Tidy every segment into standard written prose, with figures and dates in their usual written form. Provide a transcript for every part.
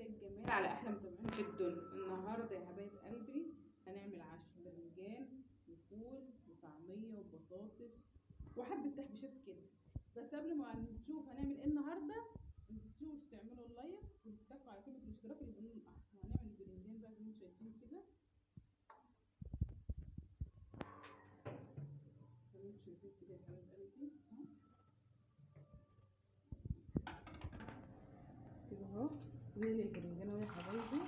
مساء الجمال على احلى متابعين في الدنيا. النهارده يا حبايب قلبي هنعمل عشاء باذنجان وفول وطعميه وبطاطس وحبه تحبيشات كده. بس قبل ما نشوف هنعمل ايه النهارده، ما تنسوش تعملوا اللايك وتتكوا على كلمه الاشتراك اللي باللون الاحمر. هنعمل الباذنجان بقى زي ما انتم شايفين كده، زي ما انتم شايفين كده يا حبايب قلبي كده اهو. نقلي الباذنجان اهو يا حبايبي.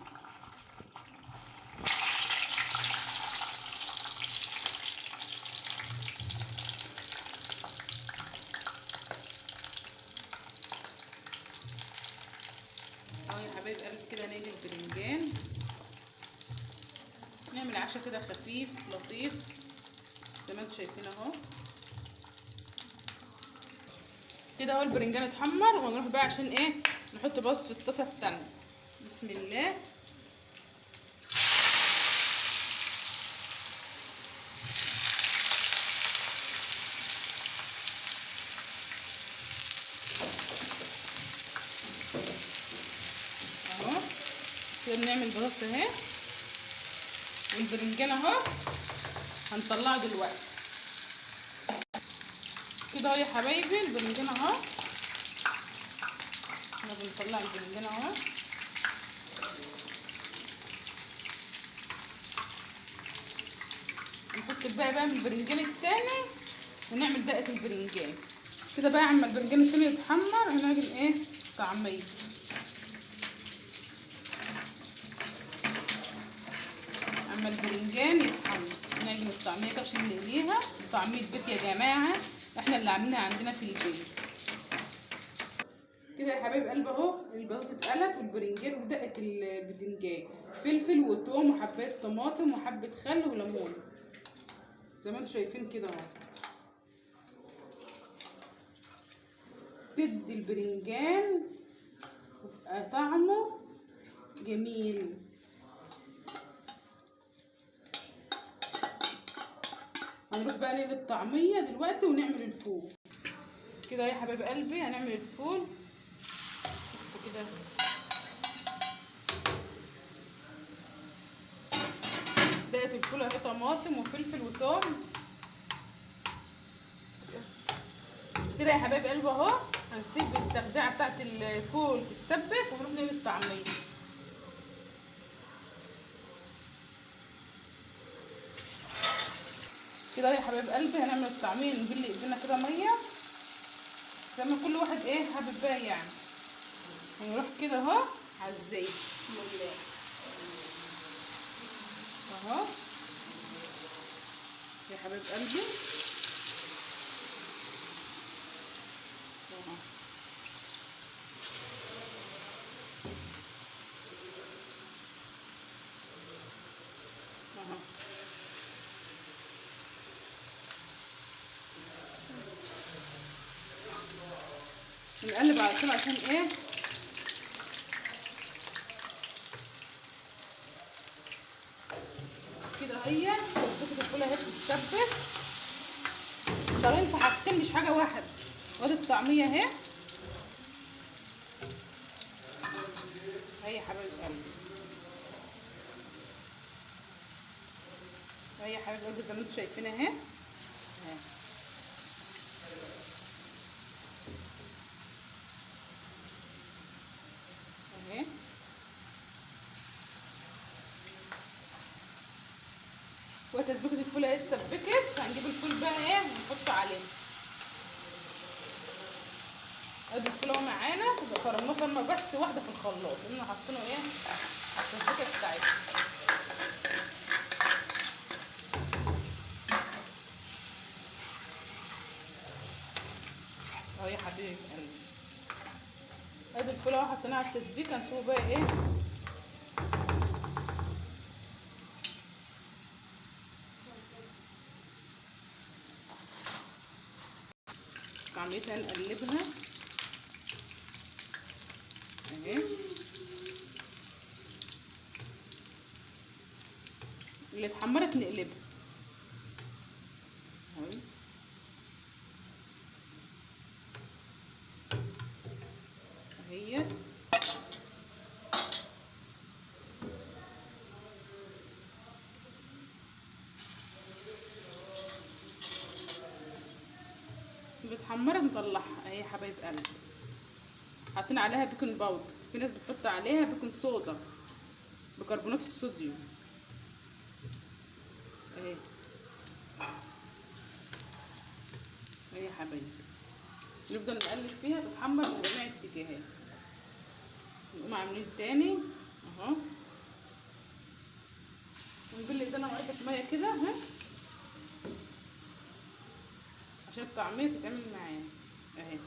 اهو يا حبايب قلبي كده نقلي الباذنجان، نعمل عشاء كده خفيف لطيف زي ما انتم شايفين اهو كده. اهو البرنجان اتحمر ونروح بقى عشان ايه نحط بص في الطاسه التانية. بسم الله. اهو كده بنعمل بطاطس اهي، والبرنجان اهو هنطلعه دلوقتي كده. اهو يا حبايبي البرنجان اهو، احنا بنطلع البرنجان اهو. نحط الباقي بقى من البرنجان التاني ونعمل دقة البرنجان كده بقى. عما البرنجان التاني يتحمر هنعمل ايه طعمية. اما البرنجان يتحمر نعجن الطعمية كده عشان نقليها. طعمية بيت يا جماعة، احنا اللي عاملينها عندنا في البيت كده يا حبايب قلب. اهو البطاطس اتقلت والبرنجان ودقة البتنجان، فلفل وثوم وحبايه طماطم وحبة خل وليمون زي ما انتم شايفين كده اهو. تدي البرنجان يبقى طعمه جميل. هنروح بقى نقلي الطعمية دلوقتي ونعمل الفول كده يا حبايب قلبي. هنعمل الفول كده دقة الفول اهي، طماطم وفلفل وثوم كده يا حبايب قلبي اهو. هنسيب التخديعة بتاعت الفول تتسبك ونروح نقلي الطعمية كده يا حبايب قلبي. هنعمل الطعمية نبل ايدينا كده ميه زي ما كل واحد ايه حابب بقى يعني. هنروح كده اهو على الزيت بسم الله اهو يا حبايب قلبي اهو. اهو نقلب على طول عشان ايه كده. هي تظبيطة الفول اهي بتتسبك، شغالين في حاجتين مش حاجة واحدة. وادي الطعمية اهي يا حبايب قلبي، يا حبايب قلبي زي ما انتم شايفين اهي اهي. وتسبيكة الفول اهي اتسبكت. هنجيب الفول بقى ايه ونحطه عليه. ادي الفول اهو معانا، يبقى فرمناه فرمه بس واحده في الخلاط لان حاطينه ايه التسبيكه بتاعتنا اهو يا حبيبي قلبي. ادي الفول اهو حطيناه على التسبيكه. هنسيبه بقى ايه طعميتها نقلبها اهي. اللي اتحمرت نقلبها اهي اهي. اتحمرت نطلعها اهي يا حبايب قلبي. حاطين عليها بيكنج باودر، في ناس بتحط عليها بيكنج صودا بكربونات الصوديوم اهي. اهي يا حبايبي، نفضل نقلب فيها تتحمر من جميع الاتجاهات. نقوم عاملين تاني اهو، ونبل ايدينا وقفة ميه كده اهي عشان الطعمية تتعمل معانا اهي.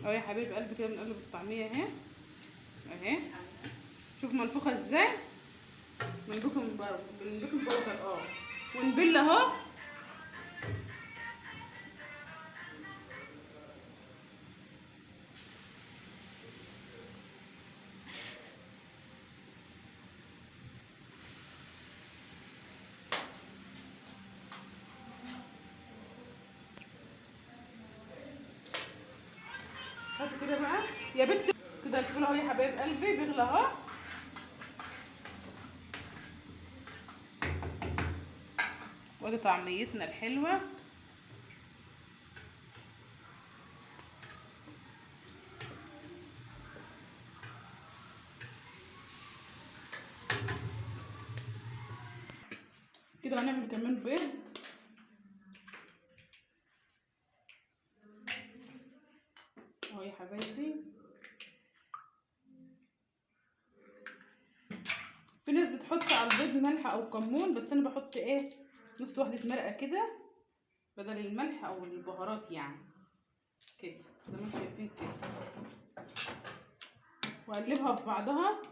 اهو يا حبيب قلبي كده بنقلب الطعميه اهي اهي. شوف منفوخه ازاي من بيكنج باودر ونبل اهو. هات كده بقى يا بنت كده الفول اهو يا حبايب قلبي بيغلى اهو. وادي طعميتنا الحلوه. كده هنعمل كمان بيض اهو يا حبايبي. في ناس بتحط على البيض ملح او كمون، بس انا بحط ايه نص واحده مرقه كده بدل الملح او البهارات يعني كده زي ما انتم شايفين كده، واقلبها في بعضها.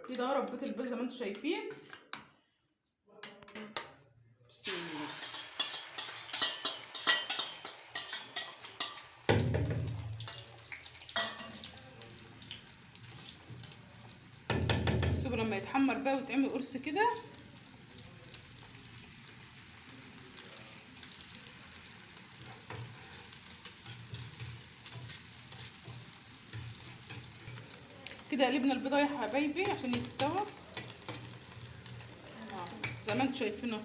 كده اهو ربيت البيض زي ما انتم شايفين. بسم الله. سيبه لما يتحمر بقى ويتعمل قرص كده. كده قلبنا البيضه يا حبايبي عشان يستوى زي ما انتم شايفين.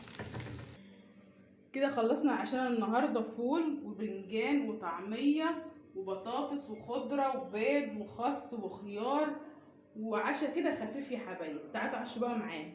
كده خلصنا عشان النهارده فول وبرنجان وطعميه وبطاطس وخضره وبيض وخس وخيار وعشا كده خفيف يا حبايبي. تعالوا تعشوا بقى معانا.